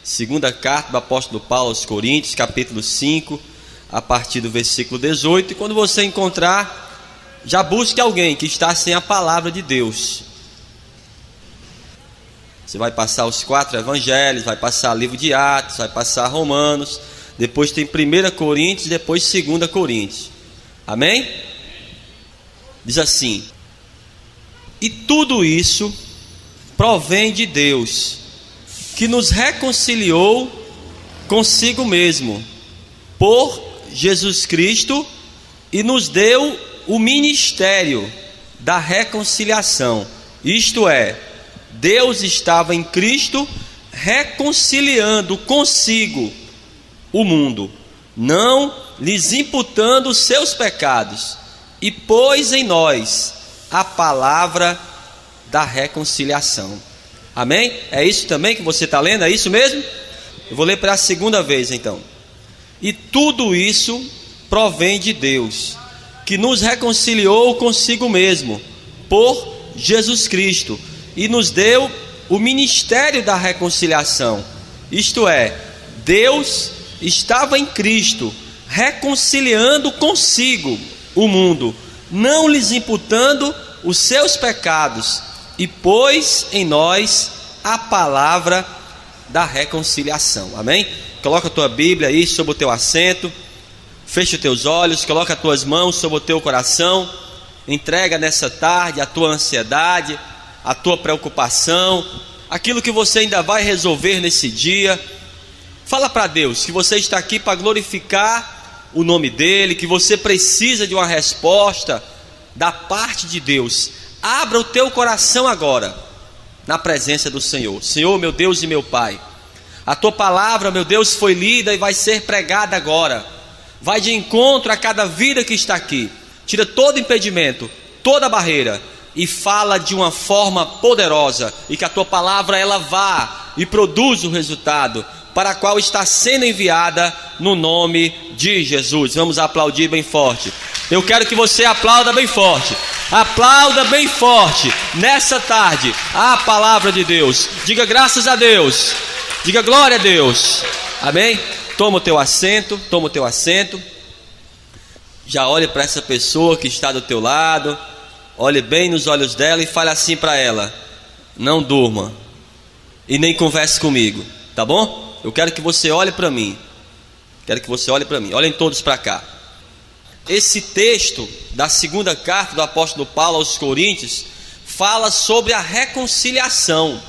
Segunda carta do apóstolo Paulo aos Coríntios, capítulo 5, a partir do versículo 18. E quando você encontrar, já busque alguém que está sem a palavra de Deus. Você vai passar os 4 evangelhos, vai passar o livro de Atos, vai passar Romanos, depois tem 1 Coríntios, depois 2 Coríntios. Amém? Diz assim: e tudo isso provém de Deus, que nos reconciliou consigo mesmo, por Jesus Cristo, e nos deu o ministério da reconciliação. Isto é, Deus estava em Cristo reconciliando consigo o mundo, não lhes imputando os seus pecados, e pôs em nós a palavra da reconciliação. Amém? É isso também que você está lendo? É isso mesmo? Eu vou ler pela segunda vez então. E tudo isso provém de Deus, que nos reconciliou consigo mesmo, por Jesus Cristo, e nos deu o ministério da reconciliação. Isto é, Deus estava em Cristo, reconciliando consigo o mundo, não lhes imputando os seus pecados, e pôs em nós a palavra da reconciliação. Amém? Coloca a tua Bíblia aí sobre o teu assento, fecha os teus olhos, coloca as tuas mãos sobre o teu coração, entrega nessa tarde a tua ansiedade, a tua preocupação, aquilo que você ainda vai resolver nesse dia. Fala para Deus que você está aqui para glorificar o nome dEle, que você precisa de uma resposta da parte de Deus. Abra o teu coração agora na presença do Senhor. Senhor, meu Deus e meu Pai, a tua palavra, meu Deus, foi lida e vai ser pregada agora. Vai de encontro a cada vida que está aqui. Tira todo impedimento, toda barreira, e fala de uma forma poderosa, e que a tua palavra ela vá e produza o resultado para a qual está sendo enviada, no nome de Jesus. Vamos aplaudir bem forte. Eu quero que você aplauda bem forte. Aplauda bem forte nessa tarde a palavra de Deus. Diga graças a Deus. Diga glória a Deus. Amém? Toma o teu assento, toma o teu assento. Já olhe para essa pessoa que está do teu lado. Olhe bem nos olhos dela e fale assim para ela: não durma e nem converse comigo, tá bom? Eu quero que você olhe para mim. Quero que você olhe para mim. Olhem todos para cá. Esse texto da segunda carta do apóstolo Paulo aos Coríntios fala sobre a reconciliação.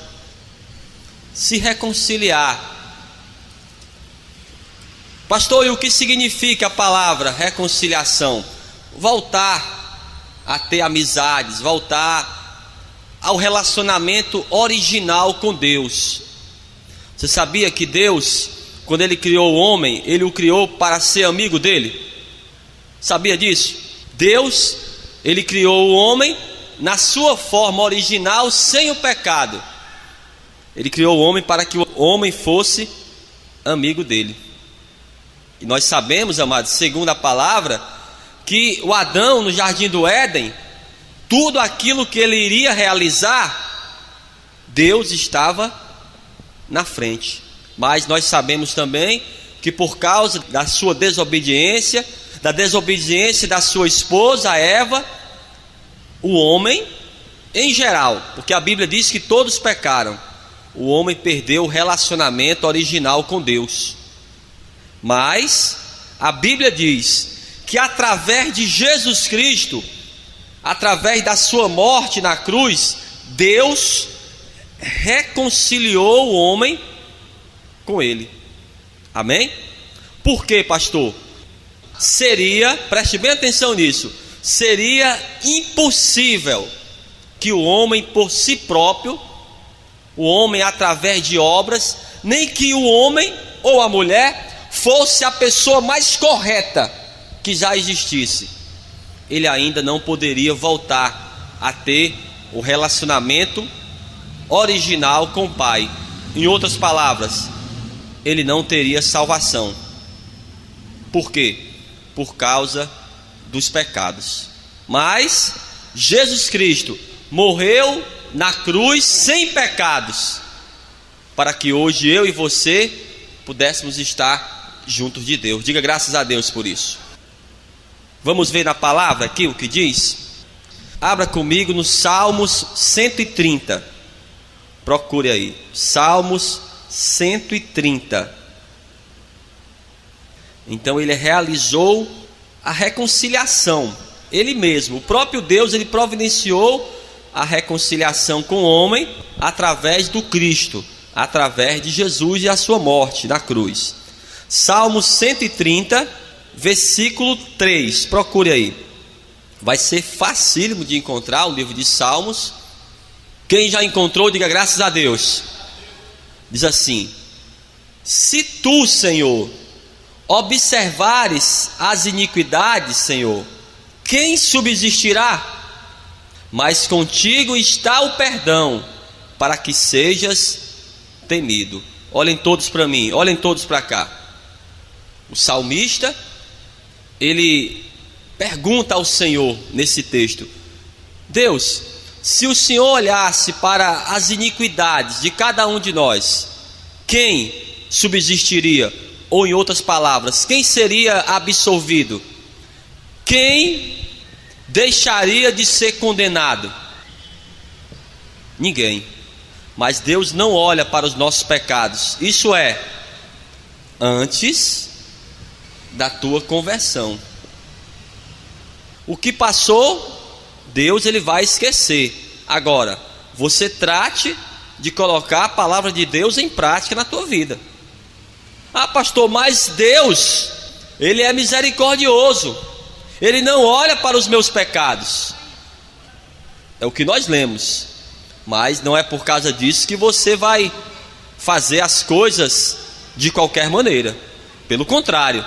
Se reconciliar. Pastor, e o que significa a palavra reconciliação? Voltar a ter amizades, voltar ao relacionamento original com Deus. Você sabia que Deus, quando Ele criou o homem, Ele o criou para ser amigo dele? Sabia disso? Deus, Ele criou o homem na sua forma original, sem o pecado. Ele criou o homem para que o homem fosse amigo dele. E nós sabemos, amados, segundo a palavra, que o Adão no jardim do Éden, tudo aquilo que ele iria realizar, Deus estava na frente. Mas nós sabemos também que por causa da sua desobediência, da desobediência da sua esposa Eva, o homem em geral, porque a Bíblia diz que todos pecaram, o homem perdeu o relacionamento original com Deus. Mas a Bíblia diz que através de Jesus Cristo, através da sua morte na cruz, Deus reconciliou o homem com Ele. Amém? Por quê, pastor? Preste bem atenção nisso, seria impossível que o homem por si próprio, o homem através de obras, nem que o homem ou a mulher fosse a pessoa mais correta que já existisse, ele ainda não poderia voltar a ter o relacionamento original com o Pai. Em outras palavras, ele não teria salvação. Por quê? Por causa dos pecados. Mas Jesus Cristo morreu na cruz sem pecados, para que hoje eu e você pudéssemos estar juntos de Deus. Diga graças a Deus por isso. Vamos ver na palavra aqui o que diz? Abra comigo no Salmos 130. Procure aí, Salmos 130. Então ele realizou a reconciliação. Ele mesmo, o próprio Deus, ele providenciou a reconciliação com o homem através do Cristo, através de Jesus e a sua morte na cruz. Salmos 130, versículo 3. Procure aí. Vai ser facílimo de encontrar o livro de Salmos. Quem já encontrou, diga graças a Deus. Diz assim: se tu, Senhor, observares as iniquidades, Senhor, quem subsistirá? Mas contigo está o perdão, para que sejas temido. Olhem todos para mim, olhem todos para cá. O salmista, ele pergunta ao Senhor nesse texto: Deus, se o Senhor olhasse para as iniquidades de cada um de nós, quem subsistiria? Ou em outras palavras, quem seria absolvido? Quem deixaria de ser condenado? Ninguém. Mas Deus não olha para os nossos pecados. Isso é, antes da tua conversão. O que passou, Deus ele vai esquecer. Agora, você trate de colocar a palavra de Deus em prática na tua vida. Ah, pastor, mas Deus, ele é misericordioso, ele não olha para os meus pecados. É o que nós lemos. Mas não é por causa disso que você vai fazer as coisas de qualquer maneira. Pelo contrário,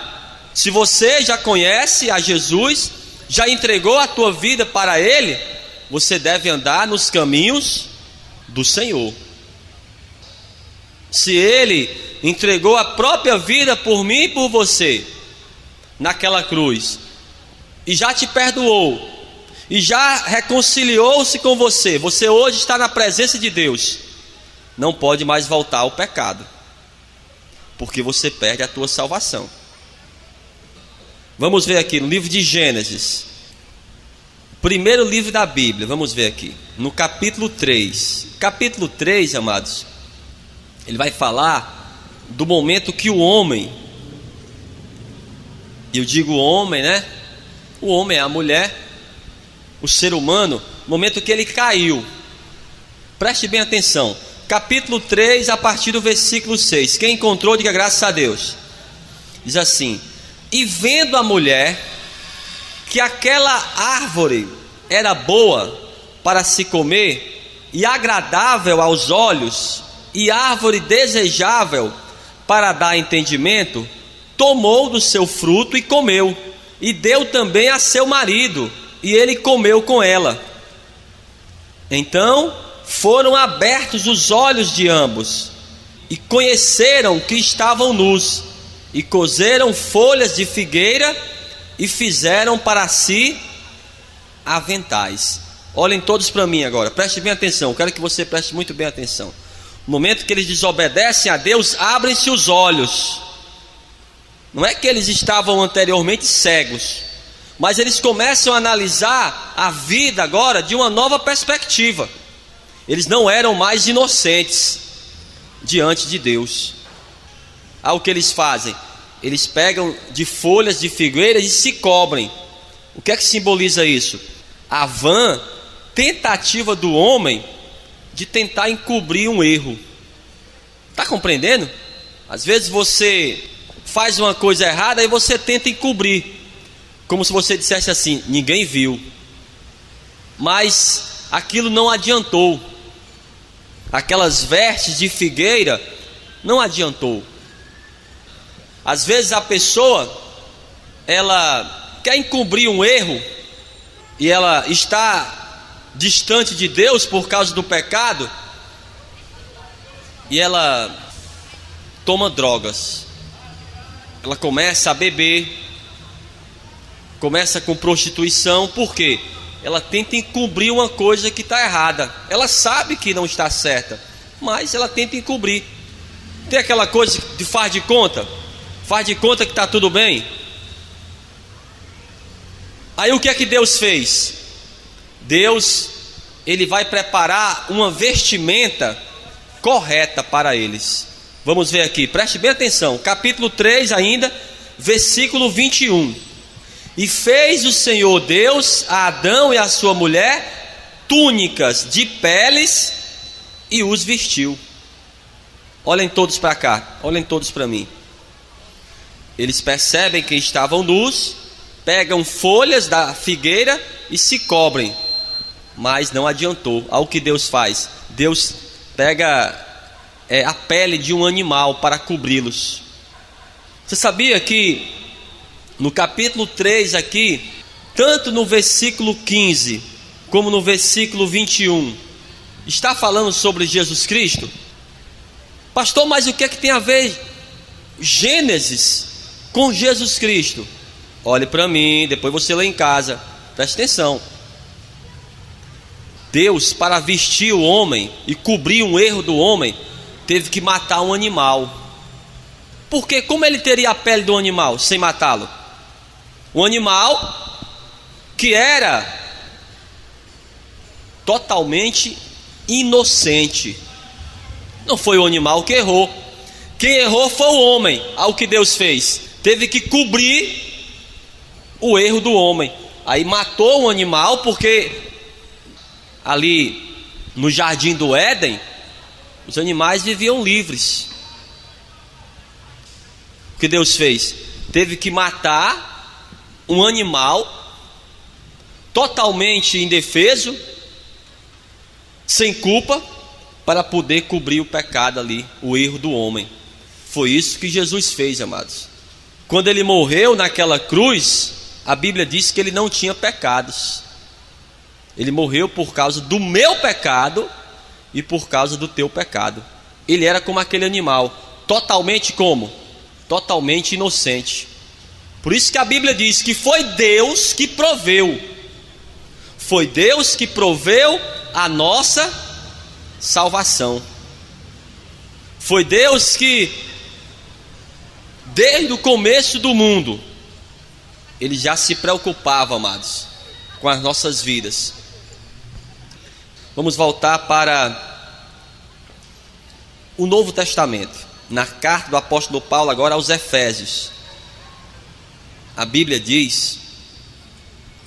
se você já conhece a Jesus, já entregou a tua vida para Ele, você deve andar nos caminhos do Senhor. Se Ele entregou a própria vida por mim e por você naquela cruz, e já te perdoou, e já reconciliou-se com você, você hoje está na presença de Deus, não pode mais voltar ao pecado, porque você perde a tua salvação. Vamos ver aqui no livro de Gênesis, primeiro livro da Bíblia. Vamos ver aqui no capítulo 3. Capítulo 3, amados, ele vai falar do momento que o homem, e eu digo homem, né? O homem é a mulher, o ser humano, momento que ele caiu. Preste bem atenção. Capítulo 3, a partir do versículo 6. Quem encontrou, diga graças a Deus. Diz assim: e vendo a mulher que aquela árvore era boa para se comer, e agradável aos olhos, e árvore desejável para dar entendimento, tomou do seu fruto e comeu, e deu também a seu marido, e ele comeu com ela. Então foram abertos os olhos de ambos, e conheceram que estavam nus, e coseram folhas de figueira, e fizeram para si aventais. Olhem todos para mim agora, preste bem atenção, quero que você preste muito bem atenção. No momento que eles desobedecem a Deus, abrem-se os olhos. Não é que eles estavam anteriormente cegos, mas eles começam a analisar a vida agora de uma nova perspectiva. Eles não eram mais inocentes diante de Deus. Ah, o que eles fazem? Eles pegam de folhas de figueira e se cobrem. O que é que simboliza isso? A vã tentativa do homem de tentar encobrir um erro. Está compreendendo? Às vezes você faz uma coisa errada e você tenta encobrir, como se você dissesse assim: ninguém viu. Mas aquilo não adiantou. Aquelas vestes de figueira não adiantou. Às vezes a pessoa, ela quer encobrir um erro, e ela está distante de Deus por causa do pecado, e ela toma drogas, ela começa a beber, começa com prostituição. Por quê? Ela tenta encobrir uma coisa que está errada. Ela sabe que não está certa, mas ela tenta encobrir. tem aquela coisa de faz de conta que está tudo bem. Aí o que é que Deus fez? Deus, ele vai preparar uma vestimenta correta para eles. Vamos ver aqui, preste bem atenção, capítulo 3 ainda, versículo 21. E fez o Senhor Deus a Adão e a sua mulher túnicas de peles e os vestiu. Olhem todos para cá, olhem todos para mim. Eles percebem que estavam nus, pegam folhas da figueira e se cobrem, mas não adiantou. Olha o que Deus faz. Deus pega a pele de um animal para cobri-los. Você sabia que no capítulo 3 aqui, tanto no versículo 15 como no versículo 21, está falando sobre Jesus Cristo? Pastor, mas o que é que tem a ver Gênesis com Jesus Cristo? Olhe para mim, depois você lê em casa, preste atenção. Deus, para vestir o homem e cobrir um erro do homem, teve que matar um animal. Porque como ele teria a pele do animal sem matá-lo? Um animal que era totalmente inocente. Não foi o animal que errou. Quem errou foi o homem. Ao que Deus fez, teve que cobrir o erro do homem. Aí matou o animal, porque ali no jardim do Éden, os animais viviam livres. O que Deus fez? Teve que matar um animal totalmente indefeso, sem culpa, para poder cobrir o pecado ali, o erro do homem. Foi isso que Jesus fez, amados. Quando ele morreu naquela cruz, a Bíblia diz que ele não tinha pecados. Ele morreu por causa do meu pecado e por causa do teu pecado. Ele era como aquele animal, totalmente como? Totalmente inocente. Por isso que a Bíblia diz que foi Deus que proveu. Foi Deus que proveu a nossa salvação. Foi Deus que, desde o começo do mundo, Ele já se preocupava, amados, com as nossas vidas. Vamos voltar para o Novo Testamento, na carta do apóstolo Paulo agora aos Efésios. A Bíblia diz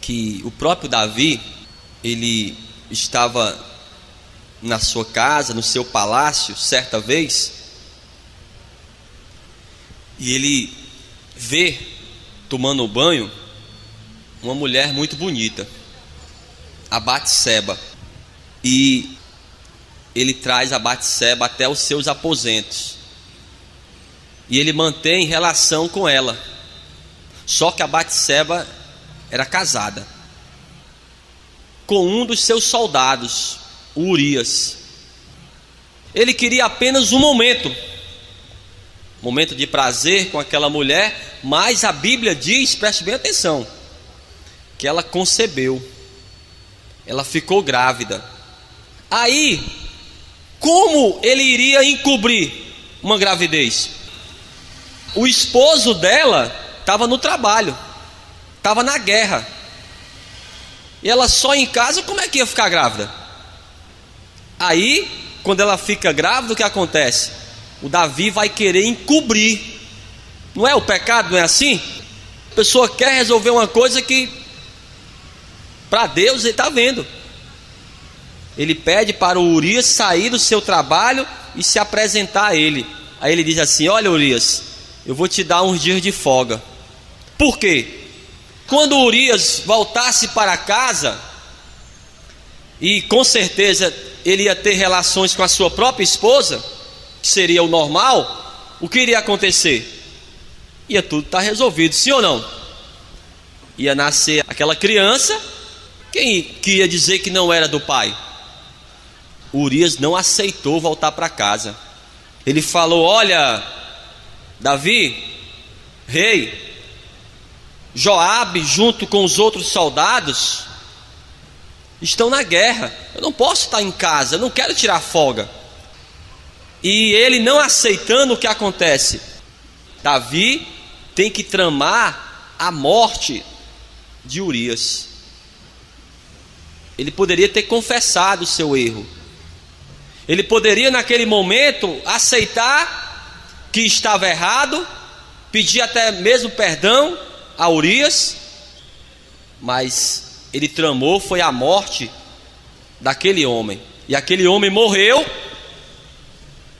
que o próprio Davi, ele estava na sua casa, no seu palácio, certa vez, e ele vê, tomando banho, uma mulher muito bonita, a Batseba, e ele traz a Batseba até os seus aposentos, e ele mantém relação com ela. Só que a Batseba era casada com um dos seus soldados, o Urias. Ele queria apenas um momento de prazer com aquela mulher, mas a Bíblia diz, preste bem atenção, que ela concebeu, ela ficou grávida. Aí, como ele iria encobrir uma gravidez? O esposo dela estava no trabalho, estava na guerra, e ela só em casa, como é que ia ficar grávida? Aí, quando ela fica grávida, o que acontece? O Davi vai querer encobrir. Não é o pecado, não é assim? A pessoa quer resolver uma coisa que para Deus ele está vendo. Ele pede para o Urias sair do seu trabalho e se apresentar a ele. Aí ele diz assim: olha, Urias, eu vou te dar uns dias de folga. Por quê? Quando Urias voltasse para casa, e com certeza ele ia ter relações com a sua própria esposa, que seria o normal, o que iria acontecer? Ia tudo estar resolvido, sim ou não? Ia nascer aquela criança, quem que ia dizer que não era do pai? Urias não aceitou voltar para casa. Ele falou: olha, Davi, rei, Joabe junto com os outros soldados estão na guerra, eu não posso estar em casa, eu não quero tirar folga. E ele não aceitando, o que acontece? Davi tem que tramar a morte de Urias. Ele poderia ter confessado o seu erro. Ele poderia naquele momento aceitar que estava errado, pedir até mesmo perdão a Urias, mas ele tramou foi a morte daquele homem. E aquele homem morreu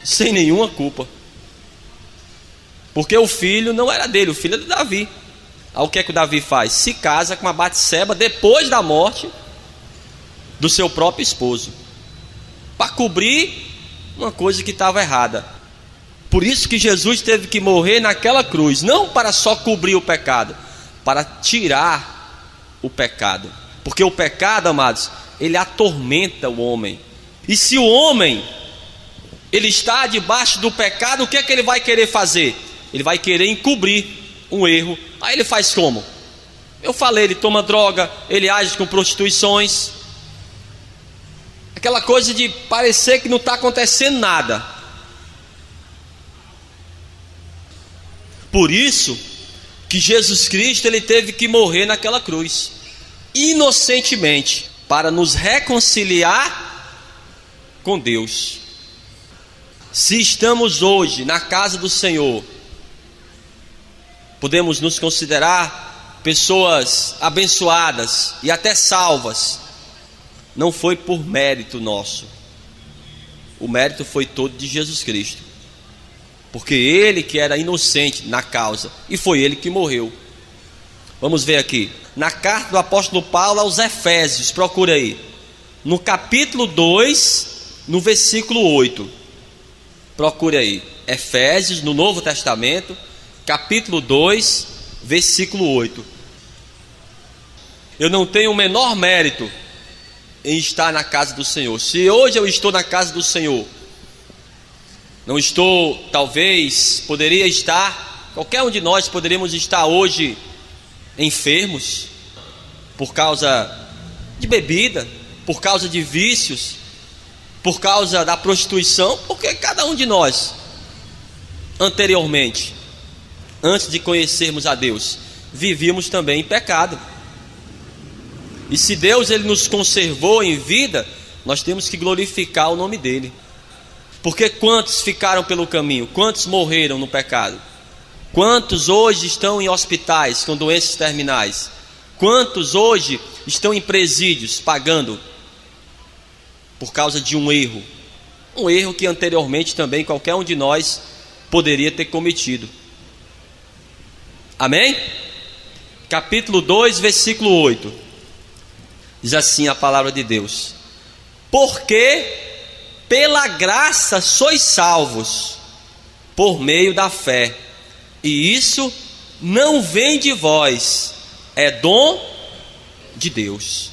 sem nenhuma culpa. Porque o filho não era dele, o filho era de Davi. Aí o que é que o Davi faz? Se casa com a Batseba depois da morte do seu próprio esposo, para cobrir uma coisa que estava errada. Por isso que Jesus teve que morrer naquela cruz, não para só cobrir o pecado, para tirar o pecado. Porque o pecado, amados, ele atormenta o homem. E se o homem ele está debaixo do pecado, o que é que ele vai querer fazer? Ele vai querer encobrir um erro. Aí ele faz como? Eu falei, ele toma droga, ele age com prostituições, aquela coisa de parecer que não está acontecendo nada. Por isso que Jesus Cristo ele teve que morrer naquela cruz, inocentemente, para nos reconciliar com Deus. Se estamos hoje na casa do Senhor, podemos nos considerar pessoas abençoadas e até salvas. Não foi por mérito nosso, o mérito foi todo de Jesus Cristo, porque ele que era inocente na causa, e foi ele que morreu. Vamos ver aqui, na carta do apóstolo Paulo aos Efésios, procura aí, no capítulo 2, no versículo 8, procure aí, Efésios, no Novo Testamento, capítulo 2, versículo 8. Eu não tenho o menor mérito em estar na casa do Senhor. Se hoje eu estou na casa do Senhor, não estou, talvez, poderia estar, qualquer um de nós poderíamos estar hoje enfermos, por causa de bebida, por causa de vícios, por causa da prostituição, porque cada um de nós, anteriormente, antes de conhecermos a Deus, vivíamos também em pecado. E se Deus ele nos conservou em vida, nós temos que glorificar o nome dele. Porque quantos ficaram pelo caminho? Quantos morreram no pecado? Quantos hoje estão em hospitais com doenças terminais? Quantos hoje estão em presídios pagando por causa de um erro? Um erro que anteriormente também qualquer um de nós poderia ter cometido. Amém? Capítulo 2, versículo 8. Diz assim a palavra de Deus: porque pela graça sois salvos, por meio da fé, e isso não vem de vós, é dom de Deus.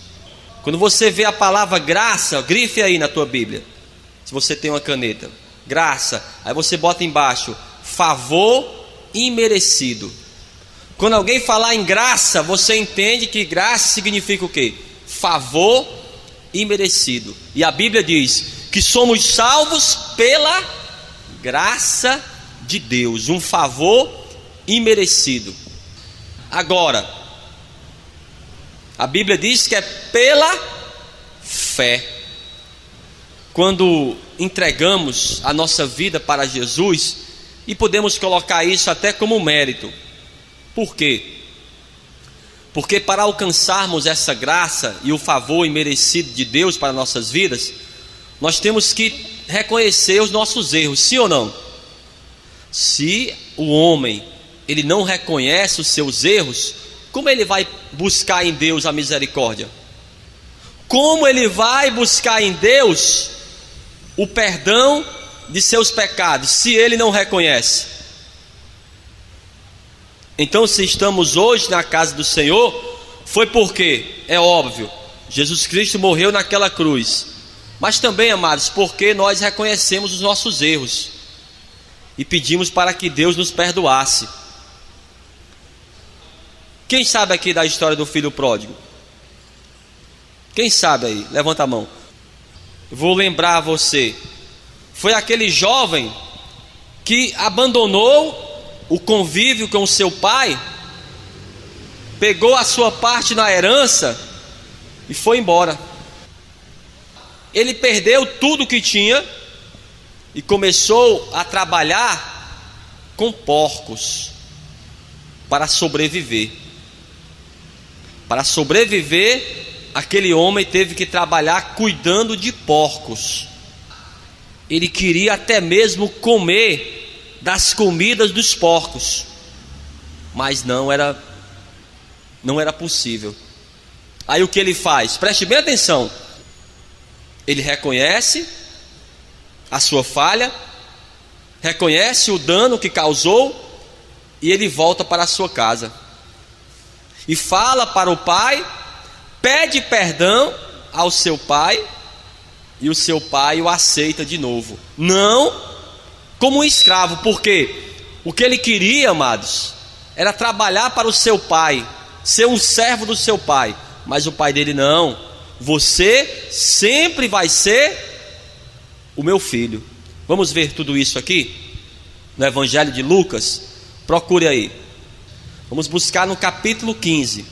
Quando você vê a palavra graça, grife aí na tua Bíblia, se você tem uma caneta, graça, aí você bota embaixo, favor imerecido. Quando alguém falar em graça, você entende que graça significa o quê? Favor imerecido. E a Bíblia diz que somos salvos pela graça de Deus, um favor imerecido. Agora, a Bíblia diz que é pela fé. Quando entregamos a nossa vida para Jesus, e podemos colocar isso até como mérito. Por quê? Porque para alcançarmos essa graça e o favor imerecido de Deus para nossas vidas, nós temos que reconhecer os nossos erros, sim ou não? Se o homem ele não reconhece os seus erros, como ele vai buscar em Deus a misericórdia? Como ele vai buscar em Deus o perdão de seus pecados, se ele não reconhece? Então, se estamos hoje na casa do Senhor, foi porque, é óbvio, Jesus Cristo morreu naquela cruz, mas também, amados, porque nós reconhecemos os nossos erros e pedimos para que Deus nos perdoasse. Quem sabe aqui da história do filho pródigo? Quem sabe aí? Levanta a mão. Eu vou lembrar a você. foi aquele jovem que abandonou o convívio com o seu pai, pegou a sua parte na herança e foi embora. Ele perdeu tudo que tinha e começou a trabalhar com porcos para sobreviver. Para sobreviver, aquele homem teve que trabalhar cuidando de porcos. Ele queria até mesmo comer das comidas dos porcos, mas não era possível. Aí o que ele faz? Preste bem atenção. Ele reconhece a sua falha, reconhece o dano que causou, e ele volta para a sua casa e fala para o pai, pede perdão ao seu pai, e o seu pai o aceita de novo, não como um escravo, porque o que ele queria, amados, era trabalhar para o seu pai, ser um servo do seu pai. Mas o pai dele: não, você sempre vai ser o meu filho. Vamos ver tudo isso aqui no Evangelho de Lucas. Procure aí. Vamos buscar no capítulo 15.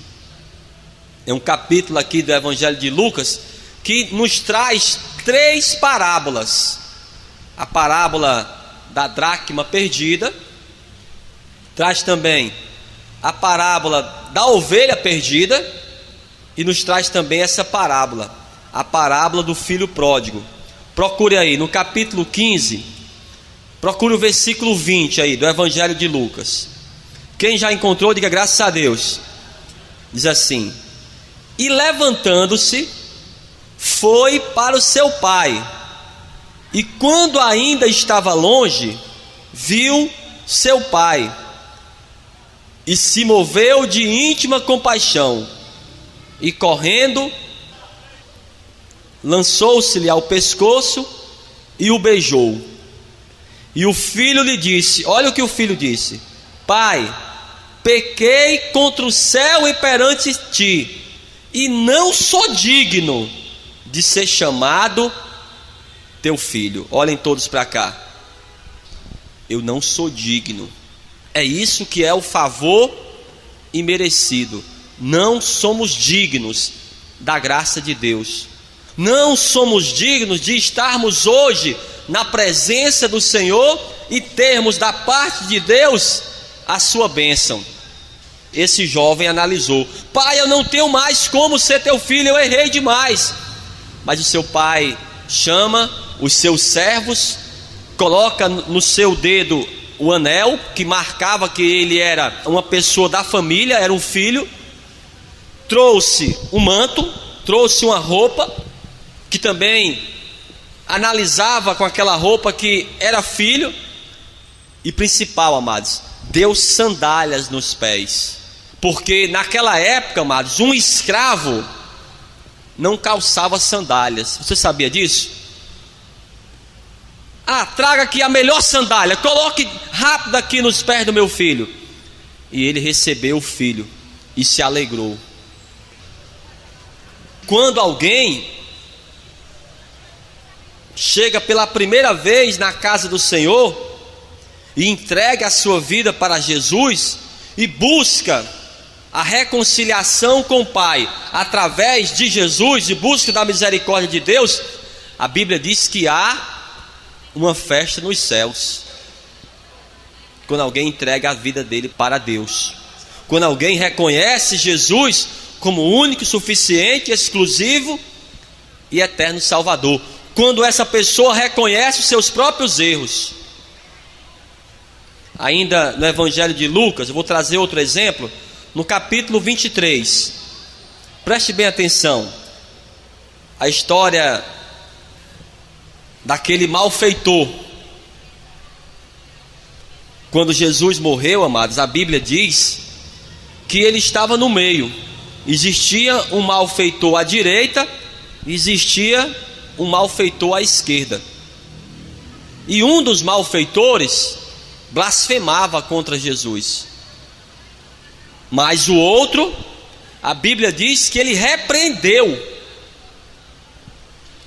É um capítulo aqui do Evangelho de Lucas que nos traz 3 parábolas. A parábola da dracma perdida, traz também a parábola da ovelha perdida, e nos traz também essa parábola, a parábola do filho pródigo. Procure aí no capítulo 15, procure o versículo 20 aí do Evangelho de Lucas. Quem já encontrou, diga graças a Deus. Diz assim: e levantando-se, foi para o seu pai, e quando ainda estava longe, viu seu pai, e se moveu de íntima compaixão, e correndo, lançou-se-lhe ao pescoço e o beijou. E o filho lhe disse, olha o que o filho disse: pai, pequei contra o céu e perante ti, e não sou digno de ser chamado teu filho. Olhem todos para cá. Eu não sou digno. É isso que é o favor imerecido. Não somos dignos da graça de Deus. Não somos dignos de estarmos hoje na presença do Senhor e termos da parte de Deus a sua bênção. Esse jovem analisou: pai, eu não tenho mais como ser teu filho, eu errei demais. Mas o seu pai chama os seus servos, coloca no seu dedo o anel que marcava que ele era uma pessoa da família, era um filho. Trouxe um manto, trouxe uma roupa, que também analisava com aquela roupa que era filho. E principal, amados, deu sandálias nos pés, porque naquela época, amados, um escravo não calçava sandálias. Você sabia disso? Traga aqui a melhor sandália, coloque rápido aqui nos pés do meu filho. E ele recebeu o filho e se alegrou. Quando alguém chega pela primeira vez na casa do Senhor e entrega a sua vida para Jesus e busca a reconciliação com o Pai através de Jesus e busca da misericórdia de Deus, a Bíblia diz que há uma festa nos céus. Quando alguém entrega a vida dele para Deus, quando alguém reconhece Jesus como único, suficiente, exclusivo e eterno Salvador, quando essa pessoa reconhece os seus próprios erros. Ainda no Evangelho de Lucas, eu vou trazer outro exemplo, no capítulo 23, preste bem atenção, a história daquele malfeitor. Quando Jesus morreu, amados, a Bíblia diz que ele estava no meio. Existia um malfeitor à direita, existia um malfeitor à esquerda. E um dos malfeitores blasfemava contra Jesus. Mas o outro, a Bíblia diz que ele repreendeu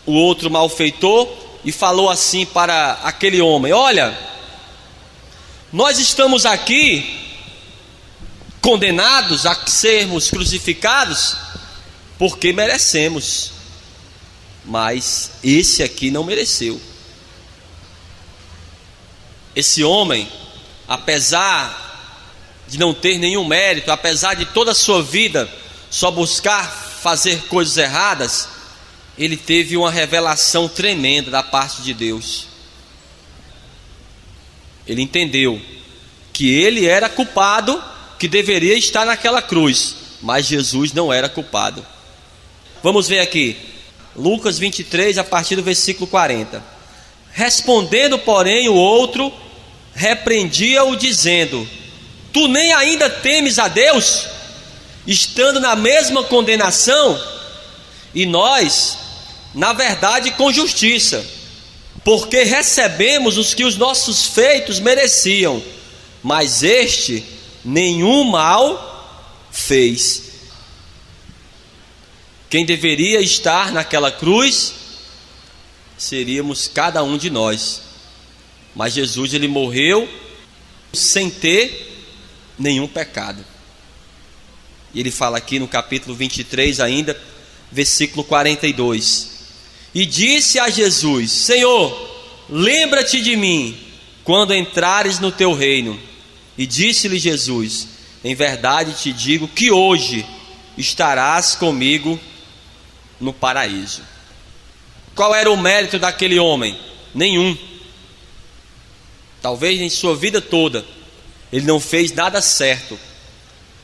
o outro malfeitor e falou assim para aquele homem: olha, nós estamos aqui condenados a sermos crucificados porque merecemos, mas esse aqui não mereceu. Esse homem, apesar de não ter nenhum mérito, apesar de toda a sua vida só buscar fazer coisas erradas, ele teve uma revelação tremenda da parte de Deus. Ele entendeu que ele era culpado, que deveria estar naquela cruz, mas Jesus não era culpado. Vamos ver aqui, Lucas 23, a partir do versículo 40. Respondendo, porém, o outro repreendia-o, dizendo: tu nem ainda temes a Deus, estando na mesma condenação? E nós, na verdade, com justiça, porque recebemos os que os nossos feitos mereciam, mas este nenhum mal fez. Quem deveria estar naquela cruz seríamos cada um de nós, mas Jesus, ele morreu sem ter nenhum pecado. E ele fala aqui no capítulo 23 ainda, versículo 42: e disse a Jesus: Senhor, lembra-te de mim quando entrares no teu reino. E disse-lhe Jesus: em verdade te digo que hoje estarás comigo no paraíso. Qual era o mérito daquele homem? Nenhum. Talvez em sua vida toda ele não fez nada certo,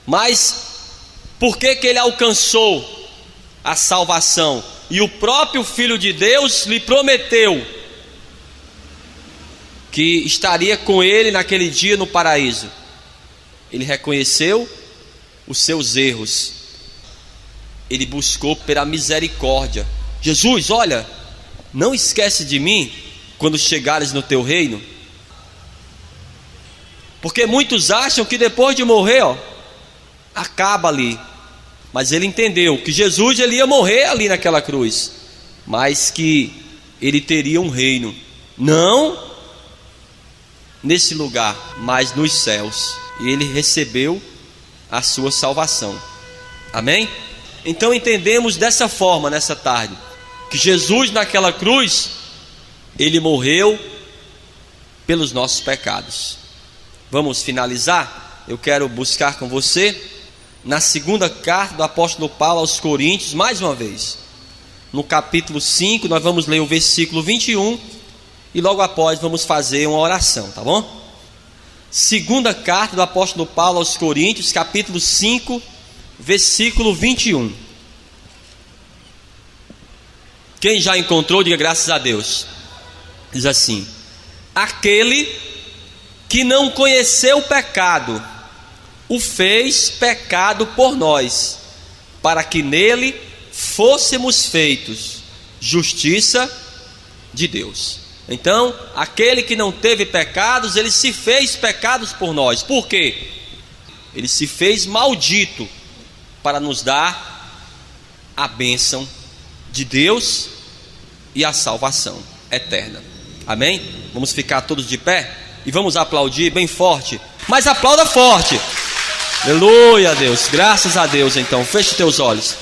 mas por que que ele alcançou a salvação? E o próprio Filho de Deus lhe prometeu que estaria com ele naquele dia no paraíso. Ele reconheceu os seus erros, ele buscou pela misericórdia. Jesus, olha, não esquece de mim quando chegares no teu reino. Porque muitos acham que depois de morrer, acaba ali. Mas ele entendeu que Jesus, ele ia morrer ali naquela cruz, mas que ele teria um reino, não nesse lugar, mas nos céus. E ele recebeu a sua salvação. Amém? Então entendemos dessa forma nessa tarde, que Jesus naquela cruz, ele morreu pelos nossos pecados. Vamos finalizar? Eu quero buscar com você na segunda carta do apóstolo Paulo aos Coríntios, mais uma vez, no capítulo 5, nós vamos ler o versículo 21 e logo após vamos fazer uma oração, tá bom? Segunda carta do apóstolo Paulo aos Coríntios, capítulo 5, versículo 21. Quem já encontrou, diga graças a Deus. Diz assim: aquele que não conheceu o pecado, o fez pecado por nós, para que nele fôssemos feitos justiça de Deus. Então, aquele que não teve pecados, ele se fez pecados por nós. Por quê? Ele se fez maldito para nos dar a bênção de Deus e a salvação eterna. Amém? Vamos ficar todos de pé e vamos aplaudir bem forte. Mas aplauda forte. Aleluia, Deus. Graças a Deus. Então, feche teus olhos.